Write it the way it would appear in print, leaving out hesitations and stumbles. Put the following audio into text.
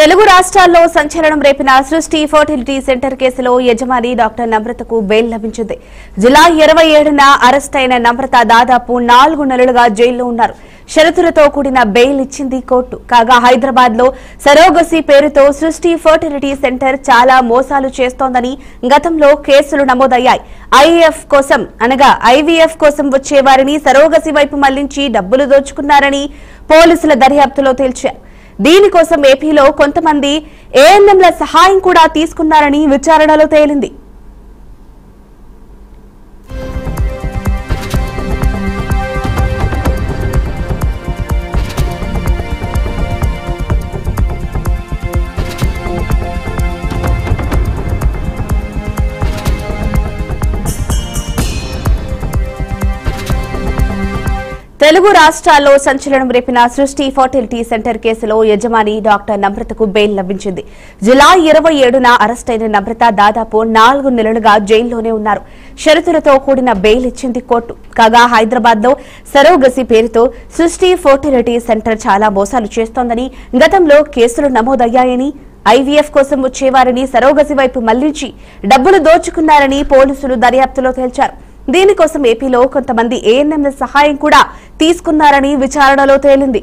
తెలుగు రాష్ట్రాల్లో సంచలనం రేపిన సృష్టి ఫర్టిలిటీ సెంటర్ కేసులో యజమాని డాక్టర్ నమ్రతకు బెయిల్ లభించింది. జూలై 27న అరెస్ట్ అయిన నమ్రత దాదాపు 4 నెలలుగా జైల్లో ఉన్నారు. షరతులతో కూడిన బెయిల్ ఇచ్చింది కోర్టు. కాగా హైదరాబాద్ లో సరోగసీ పేరుతో సృష్టి ఫర్టిలిటీ సెంటర్ చాలా మోసాలు చేస్తోందని గతంలో కేసులు నమోదయ్యాయి. ఐవీఎఫ్ కోసం వచ్చే వారిని సరోగసీ వైపు మళ్లించి డబ్బులు దోచుకున్నారని పోలీసుల దర్యాప్తులో తేల్చారు. దీనికోసం ఏపీలో కొంతమంది ఏఎన్ఎంల సహాయం కూడా తీసుకున్నారని విచారణలో తేలింది. తెలుగు రాష్ట్రాల్లో సంచలనం రేపిన సృష్టి ఫర్టిలిటీ సెంటర్ కేసులో యజమాని డాక్టర్ నమ్రతకు బెయిల్ లభించింది. జూలై 27న అరెస్ట్ అయిన నమ్రత దాదాపు 4 నెలలుగా జైల్లోనే ఉన్నారు. షరతులతో కూడిన బెయిల్ ఇచ్చింది కోర్టు. కాగా హైదరాబాద్ లో సరోగసీ పేరుతో సృష్టి ఫర్టిలిటీ సెంటర్ చాలా మోసాలు చేస్తోందని గతంలో కేసులు నమోదయ్యాయని ఐవీఎఫ్ కోసం వచ్చేవారిని సరోగసీ వైపు మళ్లించి డబ్బులు దోచుకున్నారని పోలీసులు దర్యాప్తులో తేల్చారు. దీనికోసం ఏపీలో కొంతమంది ఏఎన్ఎంల సహాయం కూడా తీసుకున్నారని విచారణలో తేలింది.